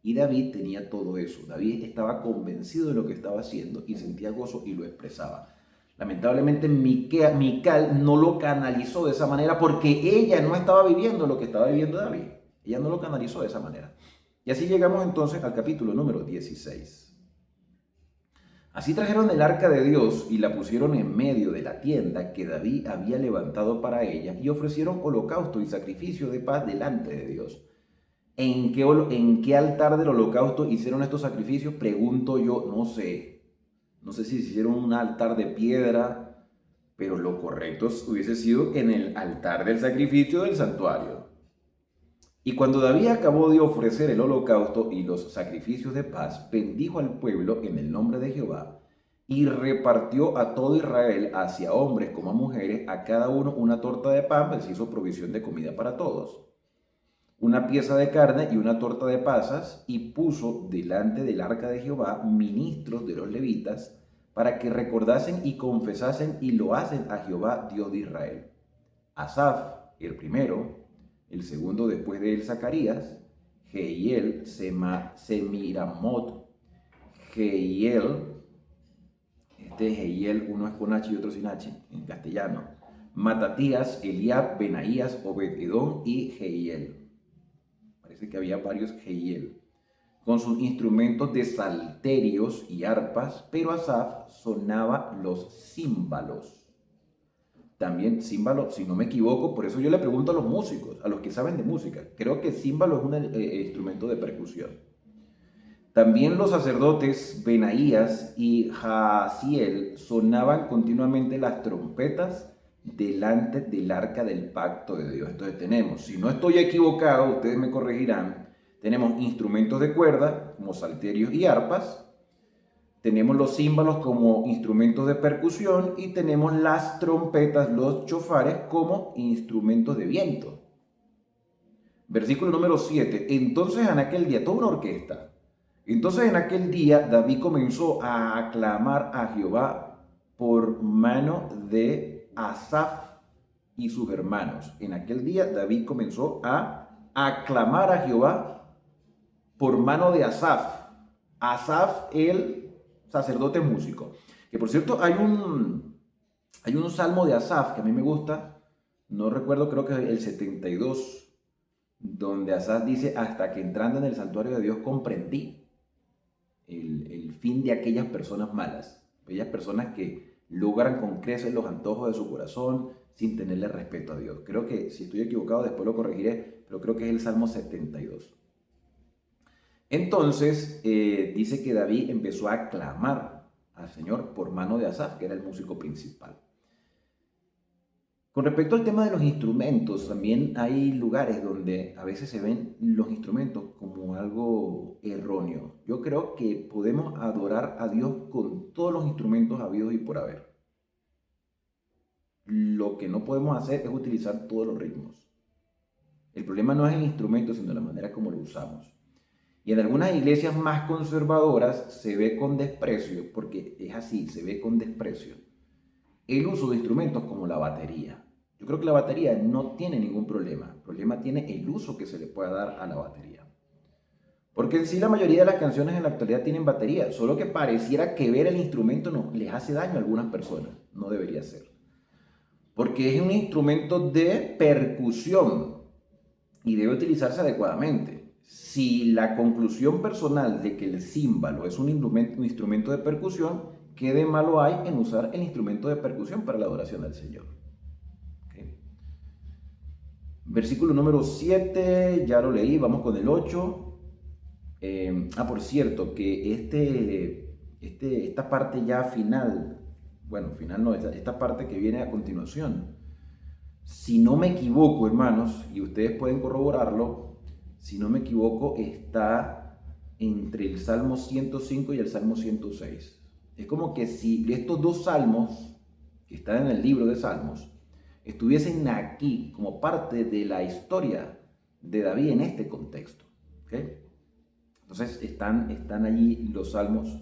Y David tenía todo eso. David estaba convencido de lo que estaba haciendo y sentía gozo y lo expresaba. Lamentablemente Mical no lo canalizó de esa manera porque ella no estaba viviendo lo que estaba viviendo David. Ella no lo canalizó de esa manera. Y así llegamos entonces al capítulo número 16. Así trajeron el arca de Dios y la pusieron en medio de la tienda que David había levantado para ella y ofrecieron holocausto y sacrificio de paz delante de Dios. ¿En qué altar del holocausto hicieron estos sacrificios? Pregunto yo, no sé. No sé si hicieron un altar de piedra, pero lo correcto hubiese sido en el altar del sacrificio del santuario. Y cuando David acabó de ofrecer el holocausto y los sacrificios de paz, bendijo al pueblo en el nombre de Jehová y repartió a todo Israel, hacia hombres como a mujeres, a cada uno una torta de pan, pues hizo provisión de comida para todos, una pieza de carne y una torta de pasas, y puso delante del arca de Jehová ministros de los levitas para que recordasen y confesasen y lo hacen a Jehová, Dios de Israel. Asaf, el primero, el segundo después de él Zacarías, Jehiel, Semiramot, Jehiel, Jehiel, uno es con H y otro sin H en castellano, Matatías, Eliab, Benaías, Obed-Edom y Jehiel. Parece que había varios Jehiel, con sus instrumentos de salterios y arpas, pero Asaf sonaba los címbalos. También címbalo, si no me equivoco, por eso yo le pregunto a los músicos, a los que saben de música. Creo que címbalo es un instrumento de percusión. También los sacerdotes Benaías y Jaasiel sonaban continuamente las trompetas delante del arca del pacto de Dios. Entonces tenemos, si no estoy equivocado, ustedes me corregirán, tenemos instrumentos de cuerda como salterios y arpas, tenemos los címbalos como instrumentos de percusión y tenemos las trompetas, los chofares, como instrumentos de viento. Versículo número 7. Entonces en aquel día, toda una orquesta. Entonces en aquel día David comenzó a aclamar a Jehová por mano de Asaf y sus hermanos. En aquel día David comenzó a aclamar a Jehová por mano de Asaf. Asaf, el sacerdote músico. Que por cierto hay un salmo de Asaf que a mí me gusta. No recuerdo, creo que es el 72, donde Asaf dice: hasta que entrando en el santuario de Dios comprendí el fin de aquellas personas malas, aquellas personas que logran con creces los antojos de su corazón sin tenerle respeto a Dios. Creo que, si estoy equivocado, después lo corregiré, pero creo que es el Salmo 72. Entonces, dice que David empezó a clamar al Señor por mano de Asaf, que era el músico principal. Con respecto al tema de los instrumentos, también hay lugares donde a veces se ven los instrumentos como algo erróneo. Yo creo que podemos adorar a Dios con todos los instrumentos habidos y por haber. Lo que no podemos hacer es utilizar todos los ritmos. El problema no es el instrumento, sino la manera como lo usamos. Y en algunas iglesias más conservadoras se ve con desprecio, porque es así, se ve con desprecio, el uso de instrumentos como la batería. Yo creo que la batería no tiene ningún problema. El problema tiene el uso que se le pueda dar a la batería. Porque en sí la mayoría de las canciones en la actualidad tienen batería, solo que pareciera que ver el instrumento no les hace daño a algunas personas. No debería ser. Porque es un instrumento de percusión y debe utilizarse adecuadamente. Si la conclusión personal de que el címbalo es un instrumento de percusión, ¿qué de malo hay en usar el instrumento de percusión para la adoración al Señor? ¿Okay? Versículo número 7, ya lo leí, vamos con el 8. Por cierto, que esta parte ya final, bueno, final no, esta parte que viene a continuación, si no me equivoco, hermanos, y ustedes pueden corroborarlo, si no me equivoco, está entre el Salmo 105 y el Salmo 106. Es como que si estos dos salmos, que están en el libro de Salmos, estuviesen aquí como parte de la historia de David en este contexto. ¿Okay? Entonces están allí los salmos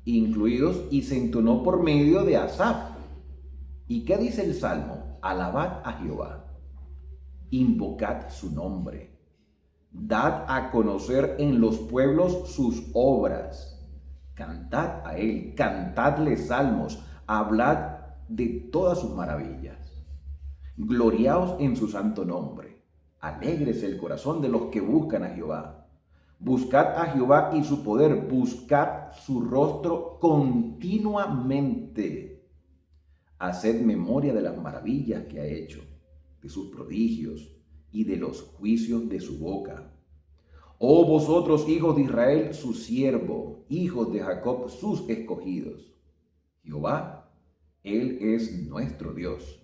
incluidos y se entonó por medio de Asaf. ¿Y qué dice el salmo? Alabad a Jehová, invocad su nombre, dad a conocer en los pueblos sus obras, cantad a él, cantadle salmos, hablad de todas sus maravillas, gloriaos en su santo nombre, alégrese el corazón de los que buscan a Jehová. Buscad a Jehová y su poder, buscad su rostro continuamente. Haced memoria de las maravillas que ha hecho, de sus prodigios y de los juicios de su boca. Oh vosotros, hijos de Israel, su siervo, hijos de Jacob, sus escogidos. Jehová, Él es nuestro Dios.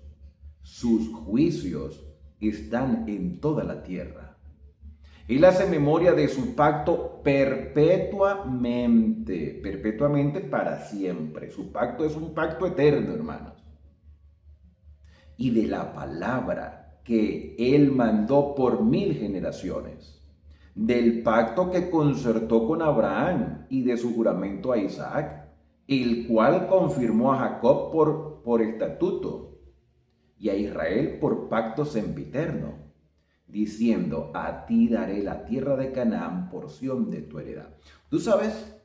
Sus juicios están en toda la tierra. Él hace memoria de su pacto perpetuamente, perpetuamente para siempre. Su pacto es un pacto eterno, hermanos. Y de la palabra que Él mandó por 1000 generaciones, del pacto que concertó con Abraham y de su juramento a Isaac, el cual confirmó a Jacob por estatuto y a Israel por pacto sempiterno, diciendo: a ti daré la tierra de Canaán, porción de tu heredad. Tú sabes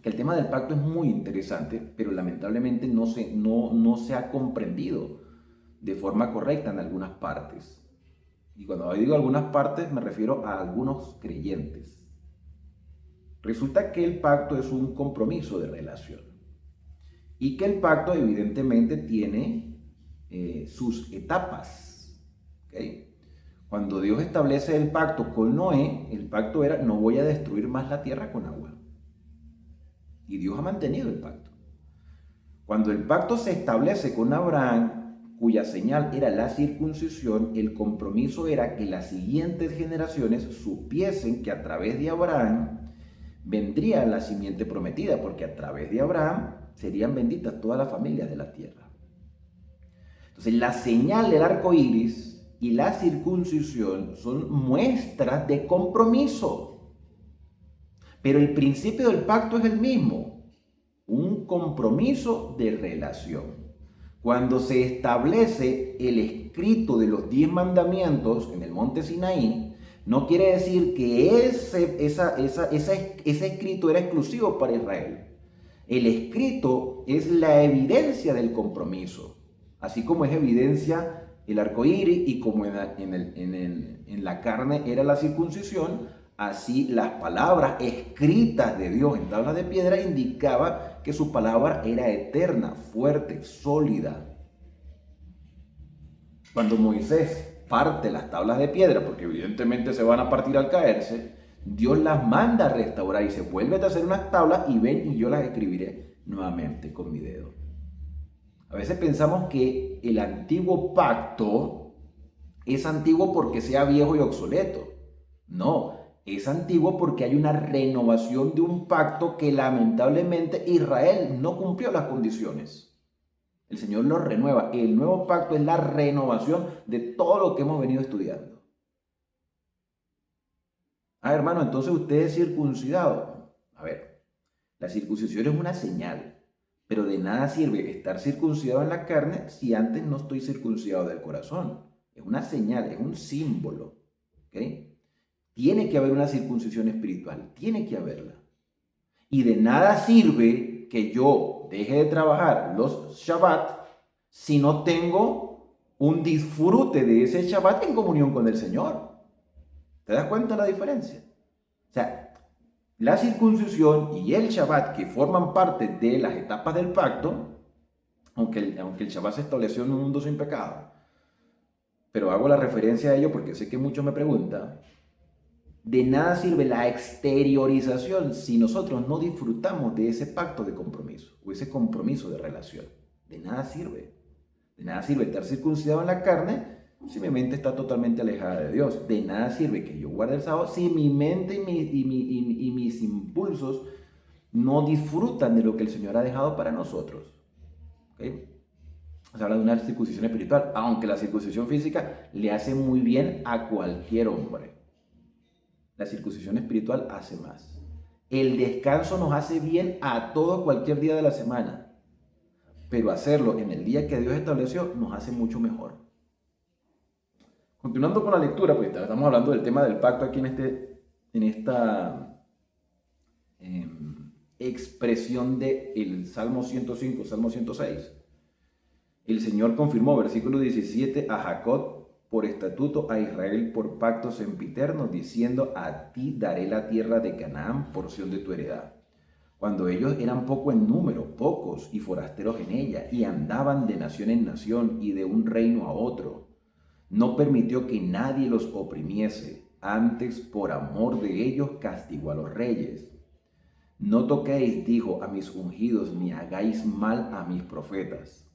que el tema del pacto es muy interesante, pero lamentablemente no se ha comprendido de forma correcta en algunas partes. Y cuando digo algunas partes me refiero a algunos creyentes. Resulta que el pacto es un compromiso de relación y que el pacto evidentemente tiene sus etapas. ¿Okay? Cuando Dios establece el pacto con Noé, el pacto era: no voy a destruir más la tierra con agua. Y Dios ha mantenido el pacto. Cuando el pacto se establece con Abraham, cuya señal era la circuncisión, el compromiso era que las siguientes generaciones supiesen que a través de Abraham vendría la simiente prometida, porque a través de Abraham serían benditas todas las familias de la tierra. Entonces, la señal del arco iris y la circuncisión son muestras de compromiso. Pero el principio del pacto es el mismo, un compromiso de relación. Cuando se establece el escrito de los 10 mandamientos en el monte Sinaí, no quiere decir que ese escrito era exclusivo para Israel. El escrito es la evidencia del compromiso, así como es evidencia el arco iris y como en la carne era la circuncisión, así las palabras escritas de Dios en tablas de piedra indicaban que su palabra era eterna, fuerte, sólida. Cuando Moisés parte las tablas de piedra, porque evidentemente se van a partir al caerse, Dios las manda a restaurar y se vuelve a hacer unas tablas y ven y yo las escribiré nuevamente con mi dedo. A veces pensamos que el antiguo pacto es antiguo porque sea viejo y obsoleto. No, es antiguo porque hay una renovación de un pacto que lamentablemente Israel no cumplió las condiciones. El Señor lo renueva. El nuevo pacto es la renovación de todo lo que hemos venido estudiando. Hermano, entonces usted es circuncidado. A ver, la circuncisión es una señal, pero de nada sirve estar circuncidado en la carne si antes no estoy circuncidado del corazón. Es una señal, es un símbolo. ¿Ok? Tiene que haber una circuncisión espiritual, tiene que haberla. Y de nada sirve que yo deje de trabajar los Shabbat si no tengo un disfrute de ese Shabbat en comunión con el Señor. ¿Te das cuenta de la diferencia? O sea, la circuncisión y el Shabbat, que forman parte de las etapas del pacto, aunque el Shabbat se estableció en un mundo sin pecado, pero hago la referencia a ello porque sé que muchos me preguntan, de nada sirve la exteriorización si nosotros no disfrutamos de ese pacto de compromiso o ese compromiso de relación. De nada sirve. De nada sirve estar circuncidado en la carne si mi mente está totalmente alejada de Dios. De nada sirve que yo guarde el sábado si mi mente y mis impulsos no disfrutan de lo que el Señor ha dejado para nosotros. ¿Okay? Se habla de una circuncisión espiritual, aunque la circuncisión física le hace muy bien a cualquier hombre. La circuncisión espiritual hace más. El descanso nos hace bien a todo cualquier día de la semana, pero hacerlo en el día que Dios estableció nos hace mucho mejor. Continuando con la lectura, pues estamos hablando del tema del pacto aquí en esta expresión del Salmo 105, Salmo 106. El Señor confirmó, versículo 17, a Jacob por estatuto, a Israel por pacto sempiterno, diciendo, a ti daré la tierra de Canaán, porción de tu heredad. Cuando ellos eran poco en número, pocos y forasteros en ella, y andaban de nación en nación y de un reino a otro, no permitió que nadie los oprimiese, antes por amor de ellos castigó a los reyes. No toquéis, dijo, a mis ungidos, ni hagáis mal a mis profetas.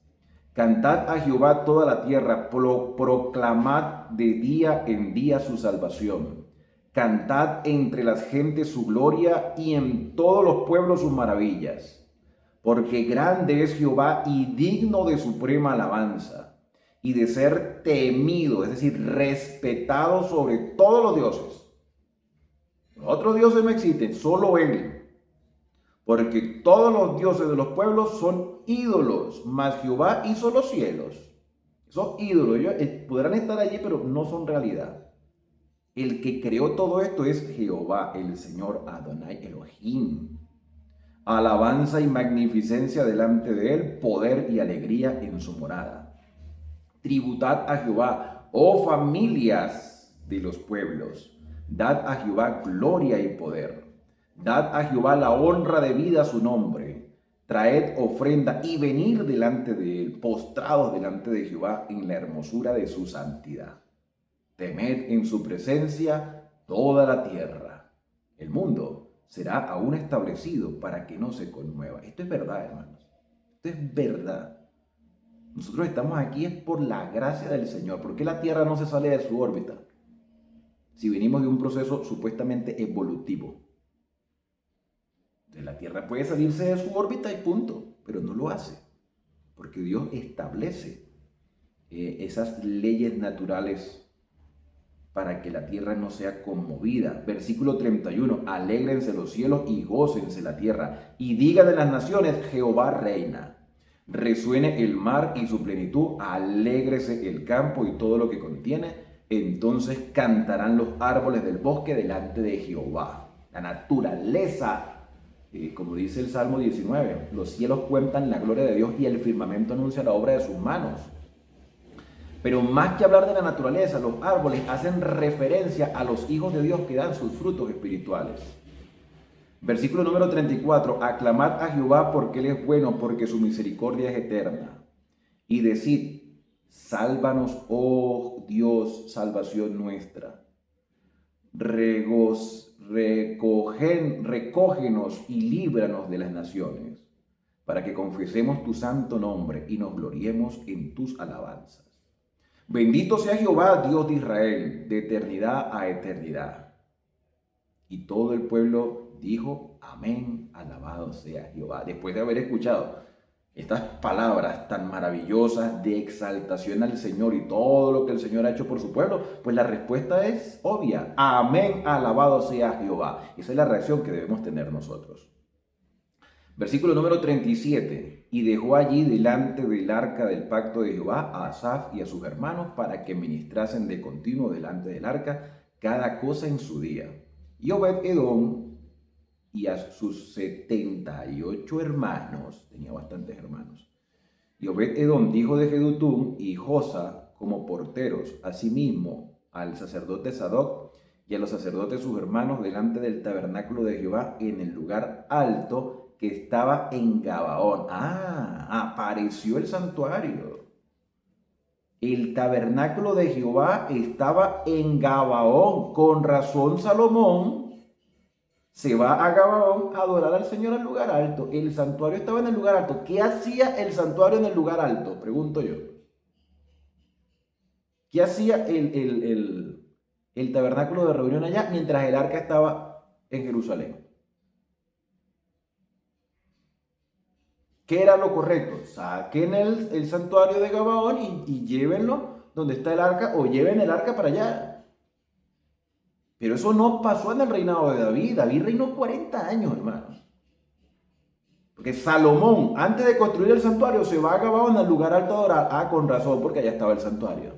Cantad a Jehová toda la tierra, proclamad de día en día su salvación. Cantad entre las gentes su gloria y en todos los pueblos sus maravillas. Porque grande es Jehová y digno de suprema alabanza y de ser temido, es decir, respetado sobre todos los dioses. Los otros dioses no existen, solo Él. Porque todos los dioses de los pueblos son ídolos, mas Jehová hizo los cielos. Esos ídolos, ellos podrán estar allí, pero no son realidad. El que creó todo esto es Jehová, el Señor Adonai Elohim. Alabanza y magnificencia delante de Él, poder y alegría en su morada. Tributad a Jehová, oh familias de los pueblos. Dad a Jehová gloria y poder. Dad a Jehová la honra debida a su nombre. Traed ofrenda y venid delante de él, postrados delante de Jehová en la hermosura de su santidad. Temed en su presencia toda la tierra. El mundo será aún establecido para que no se conmueva. Esto es verdad, hermanos. Esto es verdad. Nosotros estamos aquí es por la gracia del Señor. ¿Por qué la Tierra no se sale de su órbita? Si venimos de un proceso supuestamente evolutivo. La Tierra puede salirse de su órbita y punto, pero no lo hace. Porque Dios establece esas leyes naturales para que la tierra no sea conmovida. Versículo 31, alégrense los cielos y gócense la tierra, y digan de las naciones, Jehová reina. Resuene el mar y su plenitud, alégrese el campo y todo lo que contiene, entonces cantarán los árboles del bosque delante de Jehová. La naturaleza, como dice el Salmo 19, los cielos cuentan la gloria de Dios y el firmamento anuncia la obra de sus manos. Pero más que hablar de la naturaleza, los árboles hacen referencia a los hijos de Dios que dan sus frutos espirituales. Versículo número 34, aclamad a Jehová porque Él es bueno, porque su misericordia es eterna. Y decid, sálvanos, oh Dios, salvación nuestra. Recógenos y líbranos de las naciones, para que confesemos tu santo nombre y nos gloriemos en tus alabanzas. Bendito sea Jehová, Dios de Israel, de eternidad a eternidad. Y todo el pueblo dijo, amén, alabado sea Jehová. Después de haber escuchado estas palabras tan maravillosas de exaltación al Señor y todo lo que el Señor ha hecho por su pueblo, pues la respuesta es obvia. Amén, alabado sea Jehová. Esa es la reacción que debemos tener nosotros. Versículo número 37. Y dejó allí delante del arca del pacto de Jehová a Asaf y a sus hermanos para que ministrasen de continuo delante del arca cada cosa en su día. Y Obed-Edom y a sus 78 hermanos, tenía bastantes hermanos, y Obed-Edom, hijo de Jedutún, y Josa como porteros, asimismo al sacerdote Sadoc y a los sacerdotes sus hermanos delante del tabernáculo de Jehová en el lugar alto que estaba en Gabaón. Apareció el santuario. El tabernáculo de Jehová estaba en Gabaón. Con razón Salomón se va a Gabaón a adorar al Señor al lugar alto. El santuario estaba en el lugar alto. ¿Qué hacía el santuario en el lugar alto? Pregunto yo. ¿Qué hacía el tabernáculo de reunión allá mientras el arca estaba en Jerusalén? ¿Qué era lo correcto? Saquen el santuario de Gabaón y llévenlo donde está el arca, o lleven el arca para allá. Pero eso no pasó en el reinado de David. David reinó 40 años, hermanos. Porque Salomón, antes de construir el santuario, se va a Gabaón al lugar alto a adorar. Con razón, porque allá estaba el santuario.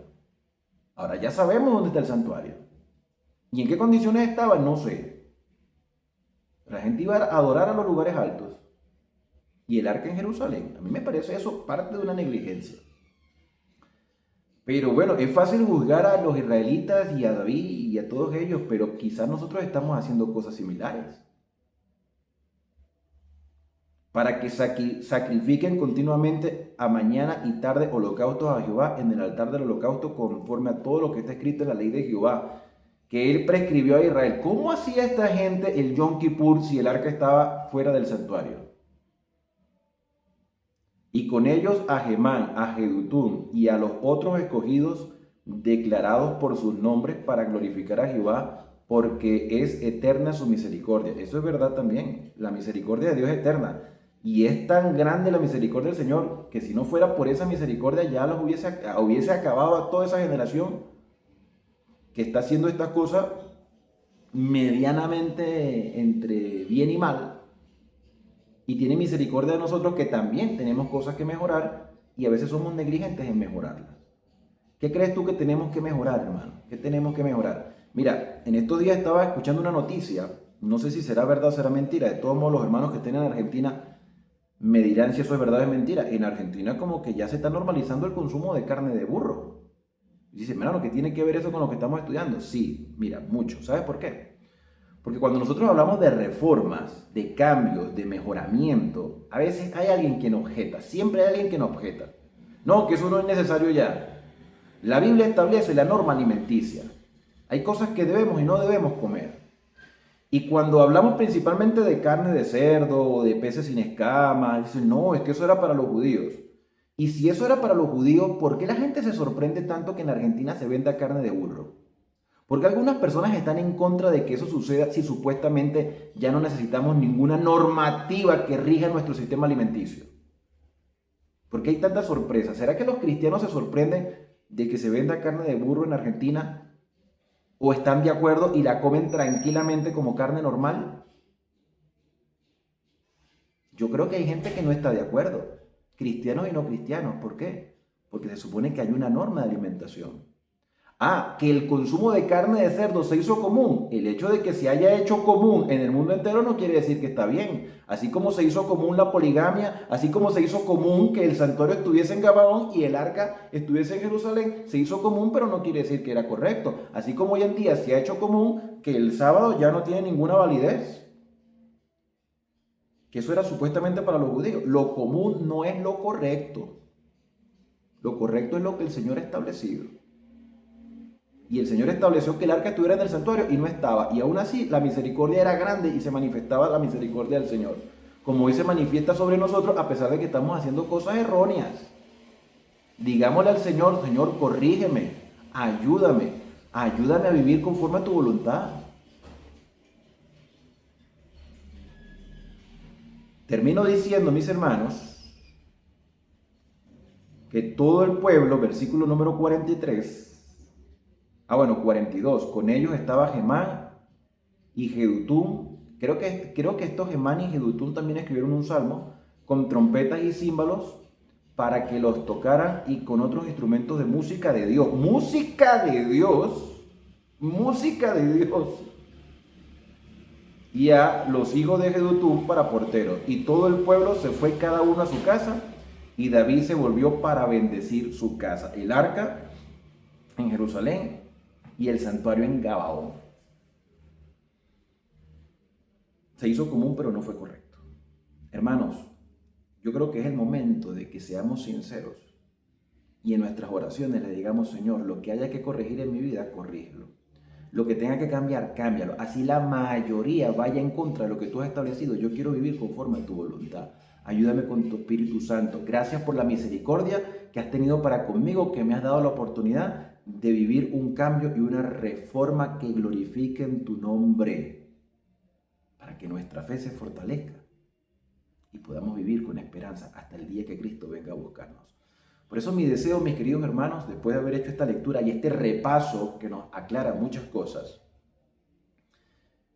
Ahora ya sabemos dónde está el santuario. ¿Y en qué condiciones estaba? No sé. La gente iba a adorar a los lugares altos. Y el arca en Jerusalén. A mí me parece eso parte de una negligencia. Pero bueno, es fácil juzgar a los israelitas y a David y a todos ellos, pero quizás nosotros estamos haciendo cosas similares. Para que sacrifiquen continuamente a mañana y tarde holocaustos a Jehová en el altar del holocausto, conforme a todo lo que está escrito en la ley de Jehová, que él prescribió a Israel. ¿Cómo hacía esta gente el Yom Kippur si el arca estaba fuera del santuario? Y con ellos a Gemán, a Jedutún y a los otros escogidos declarados por sus nombres para glorificar a Jehová, porque es eterna su misericordia. Eso es verdad también. La misericordia de Dios es eterna. Y es tan grande la misericordia del Señor que si no fuera por esa misericordia ya los hubiese acabado a toda esa generación que está haciendo estas cosas medianamente entre bien y mal. Y tiene misericordia de nosotros que también tenemos cosas que mejorar y a veces somos negligentes en mejorarlas. ¿Qué crees tú que tenemos que mejorar, hermano? ¿Qué tenemos que mejorar? Mira, en estos días estaba escuchando una noticia, no sé si será verdad o será mentira, de todos modos los hermanos que estén en Argentina me dirán si eso es verdad o es mentira. En Argentina como que ya se está normalizando el consumo de carne de burro. Y dice, hermano, ¿qué tiene que ver eso con lo que estamos estudiando? Sí, mira, mucho. ¿Sabes por qué? Porque cuando nosotros hablamos de reformas, de cambios, de mejoramiento, a veces hay alguien que nos objeta, siempre hay alguien que nos objeta. No, que eso no es necesario ya. La Biblia establece la norma alimenticia. Hay cosas que debemos y no debemos comer. Y cuando hablamos principalmente de carne de cerdo o de peces sin escamas, dicen, no, es que eso era para los judíos. Y si eso era para los judíos, ¿por qué la gente se sorprende tanto que en Argentina se venda carne de burro? Porque algunas personas están en contra de que eso suceda si supuestamente ya no necesitamos ninguna normativa que rija nuestro sistema alimenticio. ¿Por qué hay tanta sorpresa? ¿Será que los cristianos se sorprenden de que se venda carne de burro en Argentina? ¿O están de acuerdo y la comen tranquilamente como carne normal? Yo creo que hay gente que no está de acuerdo, cristianos y no cristianos. ¿Por qué? Porque se supone que hay una norma de alimentación. Ah, que el consumo de carne de cerdo se hizo común. El hecho de que se haya hecho común en el mundo entero no quiere decir que está bien. Así como se hizo común la poligamia, así como se hizo común que el santuario estuviese en Gabaón y el arca estuviese en Jerusalén, se hizo común, pero no quiere decir que era correcto. Así como hoy en día se ha hecho común que el sábado ya no tiene ninguna validez. Que eso era supuestamente para los judíos. Lo común no es lo correcto. Lo correcto es lo que el Señor ha establecido. Y el Señor estableció que el arca estuviera en el santuario y no estaba. Y aún así la misericordia era grande y se manifestaba la misericordia del Señor. Como hoy se manifiesta sobre nosotros a pesar de que estamos haciendo cosas erróneas. Digámosle al Señor, Señor, corrígeme, ayúdame, ayúdame a vivir conforme a tu voluntad. Termino diciendo, mis hermanos, que todo el pueblo, versículo número 43, 42, con ellos estaba Gemán y Jedutún. Creo que estos Gemán y Jedutún también escribieron un salmo con trompetas y címbalos para que los tocaran y con otros instrumentos de música de Dios. Música de Dios. Música de Dios. Y a los hijos de Jedutún para porteros. Y todo el pueblo se fue cada uno a su casa y David se volvió para bendecir su casa. El arca en Jerusalén y el santuario en Gabaón. Se hizo común, pero no fue correcto. Hermanos, yo creo que es el momento de que seamos sinceros y en nuestras oraciones le digamos, Señor, lo que haya que corregir en mi vida, corrígelo. Lo que tenga que cambiar, cámbialo. Así la mayoría vaya en contra de lo que tú has establecido. Yo quiero vivir conforme a tu voluntad. Ayúdame con tu Espíritu Santo. Gracias por la misericordia que has tenido para conmigo, que me has dado la oportunidad de vivir un cambio y una reforma que glorifiquen tu nombre, para que nuestra fe se fortalezca y podamos vivir con esperanza hasta el día que Cristo venga a buscarnos. Por eso mi deseo, mis queridos hermanos, después de haber hecho esta lectura y este repaso que nos aclara muchas cosas,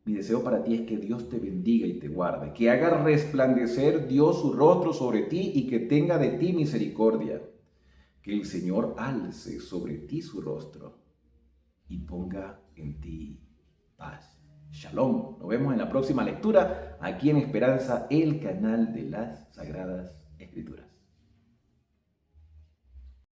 mi deseo para ti es que Dios te bendiga y te guarde, que haga resplandecer Dios su rostro sobre ti y que tenga de ti misericordia. Que el Señor alce sobre ti su rostro y ponga en ti paz. Shalom. Nos vemos en la próxima lectura aquí en Esperanza, el canal de las Sagradas Escrituras.